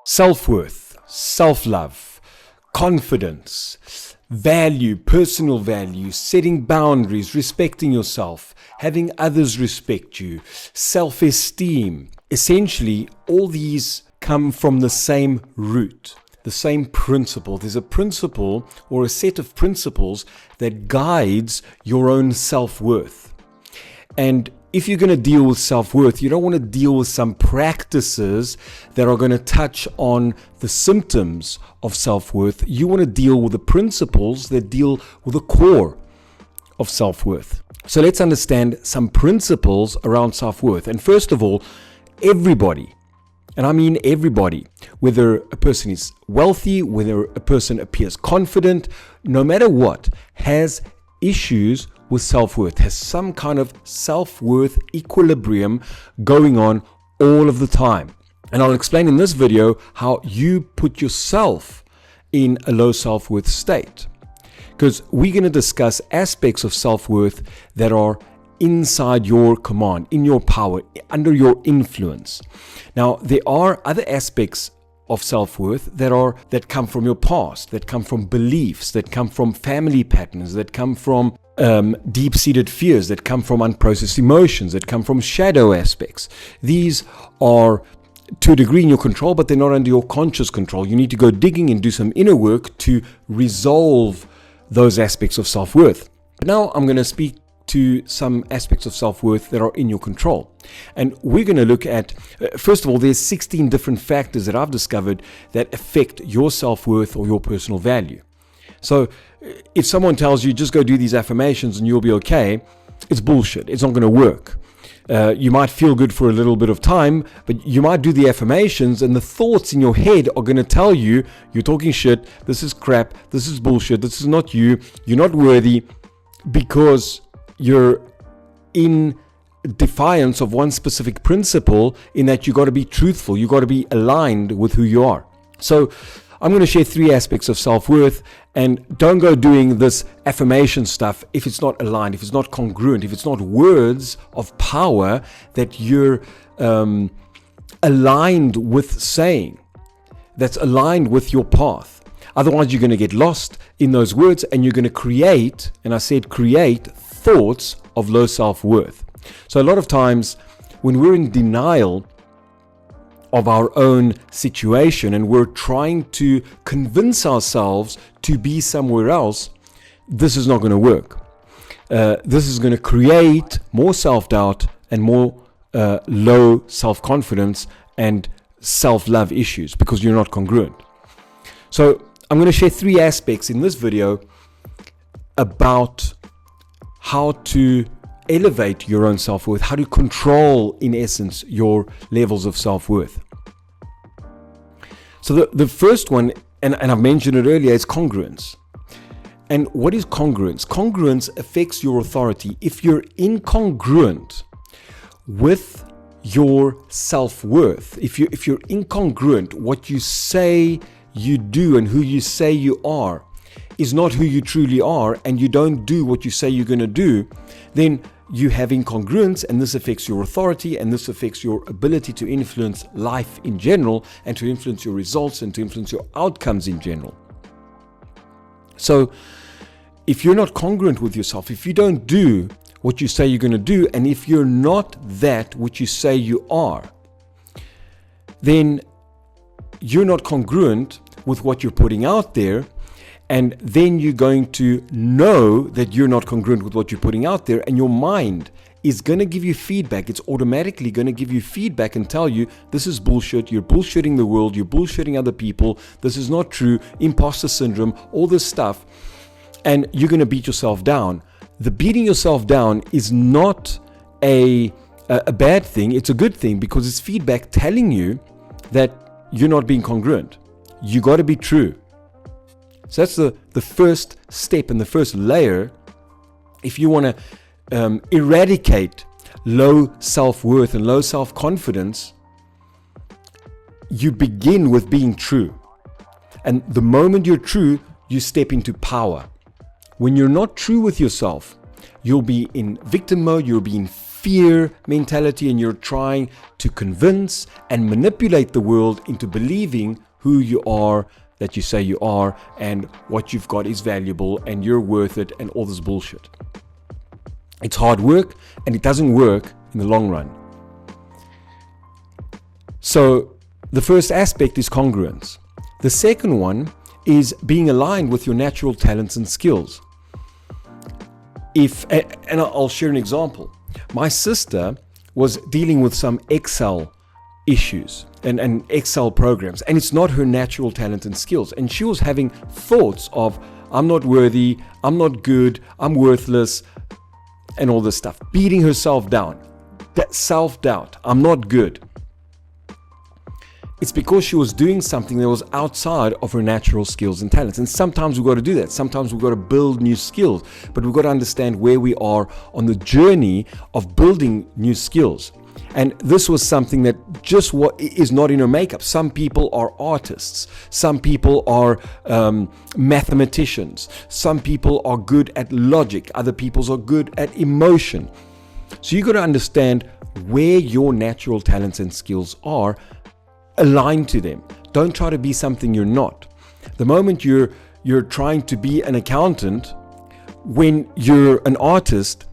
Self-worth, self-love, confidence, value, personal value, setting boundaries, respecting yourself, having others respect you, self-esteem. Essentially, all these come from the same root, the same principle. There's a principle or a set of principles that guides your own self-worth. And if you're going to deal with self-worth, you don't want to deal with some practices that are going to touch on the symptoms of self-worth. You want to deal with the principles that deal with the core of self-worth. So let's understand some principles around self-worth. And first of all, everybody, and I mean everybody, whether a person is wealthy, whether a person appears confident, no matter what, has issues with self-worth, has some kind of self-worth equilibrium going on all of the time. And I'll explain in this video how you put yourself in a low self-worth state. Because we're going to discuss aspects of self-worth that are inside your command, in your power, under your influence. Now, there are other aspects of self-worth that come from your past, that come from beliefs, that come from family patterns, that come from deep-seated fears, that come from unprocessed emotions, that come from shadow aspects. These are to a degree in your control, but they're not under your conscious control. You need to go digging and do some inner work to resolve those aspects of self-worth. But now I'm going to speak to some aspects of self-worth that are in your control. And we're going to look at, first of all, there's 16 different factors that I've discovered that affect your self-worth or your personal value. So if someone tells you just go do these affirmations and you'll be okay, it's bullshit. It's not going to work. You might feel good for a little bit of time, but you might do the affirmations and the thoughts in your head are going to tell you, you're talking shit, this is crap, this is bullshit, this is not you, you're not worthy, because you're in defiance of one specific principle in that you got to be truthful, you got to be aligned with who you are. So I'm going to share 3 aspects of self-worth, and don't go doing this affirmation stuff if it's not aligned, if it's not congruent, if it's not words of power that you're aligned with saying, that's aligned with your path. Otherwise, you're going to get lost in those words and you're going to create, and I said create, thoughts of low self-worth. So a lot of times when we're in denial of our own situation and we're trying to convince ourselves to be somewhere else, this is not going to work. This is going to create more self-doubt and more low self-confidence and self-love issues because you're not congruent. So I'm going to share 3 aspects in this video about how to elevate your own self-worth, how to control, in essence, your levels of self-worth. So the first one, and I've mentioned it earlier, is congruence. And what is congruence? Congruence affects your authority. If you're incongruent with your self-worth, if you're incongruent, what you say you do and who you say you are is not who you truly are, and you don't do what you say you're going to do, then you have incongruence, and this affects your authority, and this affects your ability to influence life in general, and to influence your results, and to influence your outcomes in general. So if you're not congruent with yourself, if you don't do what you say you're going to do, and if you're not that which you say you are, then you're not congruent with what you're putting out there. And then you're going to know that you're not congruent with what you're putting out there, and your mind is going to give you feedback. It's automatically going to give you feedback and tell you, this is bullshit, you're bullshitting the world, you're bullshitting other people, this is not true, imposter syndrome, all this stuff, and you're going to beat yourself down. The beating yourself down is not a bad thing, it's a good thing, because it's feedback telling you that you're not being congruent. You got to be true. So that's the first step and the first layer. If you want to eradicate low self-worth and low self-confidence, you begin with being true. And the moment you're true, you step into power. When you're not true with yourself, you'll be in victim mode, you'll be in fear fear mentality, and you're trying to convince and manipulate the world into believing who you are, that you say you are, and what you've got is valuable and you're worth it and all this bullshit. It's hard work and it doesn't work in the long run. So the first aspect is congruence. The second one is being aligned with your natural talents and skills. And I'll share an example. My sister was dealing with some Excel issues and Excel programs, and it's not her natural talent and skills. And she was having thoughts of, I'm not worthy, I'm not good, I'm worthless, and all this stuff, beating herself down. That self-doubt, I'm not good. It's because she was doing something that was outside of her natural skills and talents. And sometimes we've got to do that. Sometimes we've got to build new skills, but we've got to understand where we are on the journey of building new skills. And this was something that just what is not in her makeup. Some people are artists. Some people are mathematicians. Some people are good at logic. Other people are good at emotion. So you've got to understand where your natural talents and skills are. Align to them. Don't try to be something you're not. The moment you're trying to be an accountant, when you're an artist,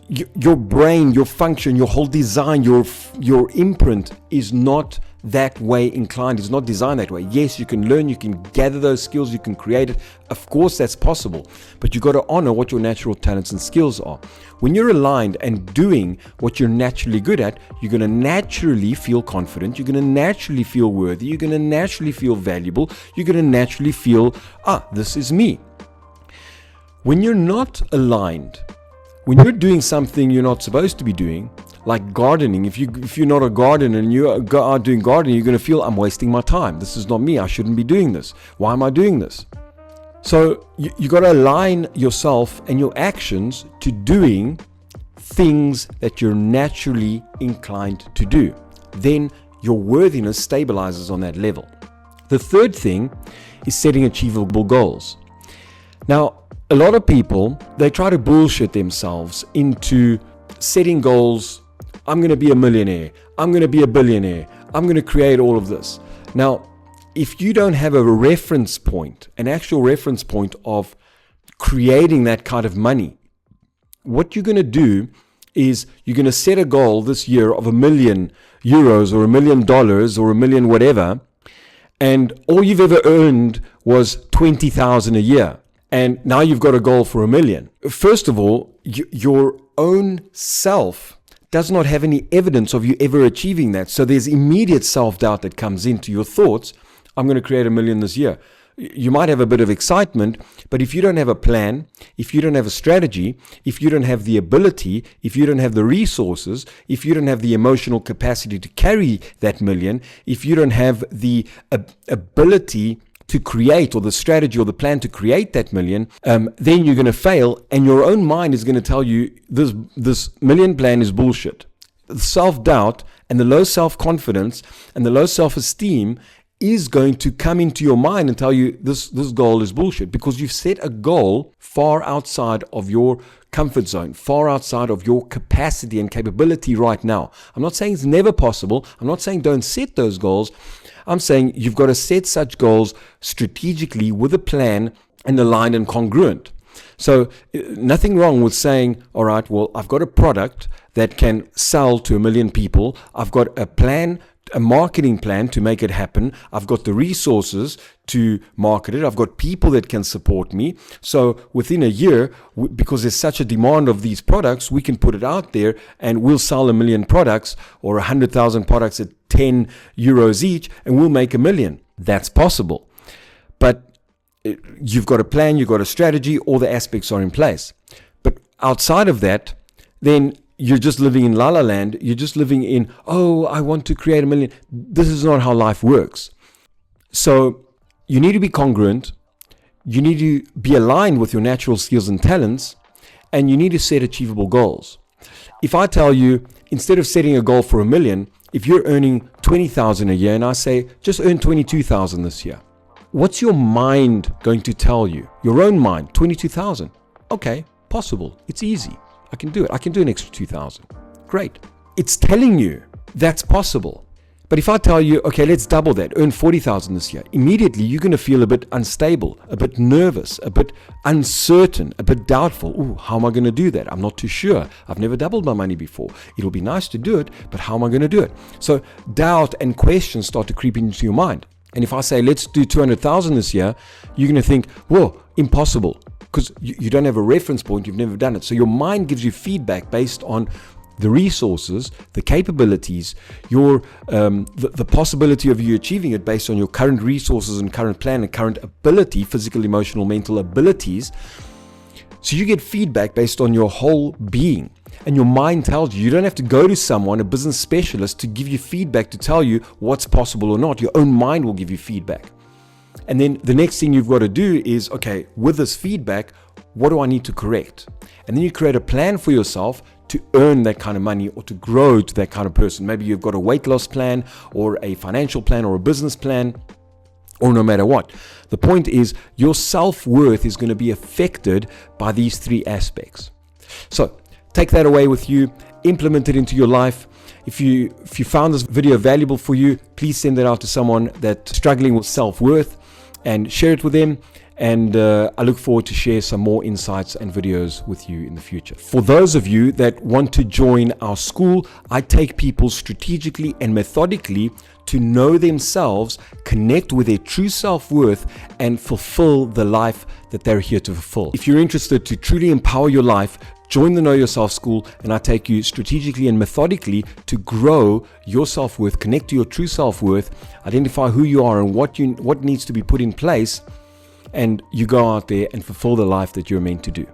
your brain, your function, your whole design, your imprint is not that way inclined. It's not designed that way. Yes, you can learn, you can gather those skills, you can create it. Of course, that's possible. But you got to honor what your natural talents and skills are. When you're aligned and doing what you're naturally good at, you're going to naturally feel confident. You're going to naturally feel worthy. You're going to naturally feel valuable. You're going to naturally feel, this is me. When you're not aligned, when you're doing something you're not supposed to be doing, like gardening, if you're not a gardener and you are doing gardening, you're going to feel, I'm wasting my time. This is not me. I shouldn't be doing this. Why am I doing this? So you got to align yourself and your actions to doing things that you're naturally inclined to do. Then your worthiness stabilizes on that level. The third thing is setting achievable goals. Now, a lot of people, they try to bullshit themselves into setting goals. I'm going to be a millionaire. I'm going to be a billionaire. I'm going to create all of this. Now, if you don't have a reference point, an actual reference point of creating that kind of money, what you're going to do is you're going to set a goal this year of €1 million or $1 million or $1 million whatever, and all you've ever earned was $20,000 a year. And now you've got a goal for $1 million. First of all, your own self does not have any evidence of you ever achieving that. So there's immediate self-doubt that comes into your thoughts. I'm going to create $1 million this year. You might have a bit of excitement, but if you don't have a plan, if you don't have a strategy, if you don't have the ability, if you don't have the resources, if you don't have the emotional capacity to carry that million, if you don't have the ability to create, or the strategy or the plan to create that million, then you're going to fail, and your own mind is going to tell you this million plan is bullshit. The self-doubt and the low self-confidence and the low self-esteem is going to come into your mind and tell you this goal is bullshit, because you've set a goal far outside of your comfort zone, far outside of your capacity and capability right now. I'm not saying it's never possible. I'm not saying don't set those goals. I'm saying you've got to set such goals strategically with a plan and aligned and congruent. So nothing wrong with saying, all right, well, I've got a product that can sell to 1 million people. I've got a plan, a marketing plan to make it happen. I've got the resources to market it. I've got people that can support me. So within a year, because there's such a demand of these products, we can put it out there and we'll sell 1 million products or 100,000 products at €10 each, and we'll make $1 million. That's possible. But you've got a plan, you've got a strategy, all the aspects are in place. But outside of that, then you're just living in la la land. You're just living in, I want to create 1 million. This is not how life works. So you need to be congruent. You need to be aligned with your natural skills and talents, and you need to set achievable goals. If I tell you, instead of setting a goal for 1 million, if you're earning 20,000 a year, and I say, just earn 22,000 this year, what's your mind going to tell you? Your own mind, 22,000. Okay, possible. It's easy. I can do it. I can do an extra 2,000. Great. It's telling you that's possible. But if I tell you, okay, let's double that, earn 40,000 this year, immediately you're going to feel a bit unstable, a bit nervous, a bit uncertain, a bit doubtful. Ooh, how am I going to do that? I'm not too sure. I've never doubled my money before. It'll be nice to do it, but how am I going to do it? So doubt and questions start to creep into your mind. And if I say, let's do 200,000 this year, you're going to think, whoa, impossible, because you don't have a reference point. You've never done it. So your mind gives you feedback based on the resources, the capabilities, your the possibility of you achieving it based on your current resources and current plan and current ability, physical, emotional, mental abilities. So you get feedback based on your whole being. And your mind tells you, you don't have to go to someone, a business specialist, to give you feedback to tell you what's possible or not. Your own mind will give you feedback. And then the next thing you've got to do is, okay, with this feedback, what do I need to correct? And then you create a plan for yourself to earn that kind of money or to grow to that kind of person. Maybe you've got a weight loss plan or a financial plan or a business plan, or no matter what. The point is your self-worth is going to be affected by these three aspects. So take that away with you, implement it into your life. If you found this video valuable for you, please send it out to someone that's struggling with self-worth and share it with them. And I look forward to share some more insights and videos with you in the future. For those of you that want to join our school, I take people strategically and methodically to know themselves, connect with their true self-worth, and fulfill the life that they're here to fulfill. If you're interested to truly empower your life, join the Know Yourself School, and I take you strategically and methodically to grow your self-worth, connect to your true self-worth, identify who you are and what needs to be put in place, and you go out there and fulfill the life that you're meant to do.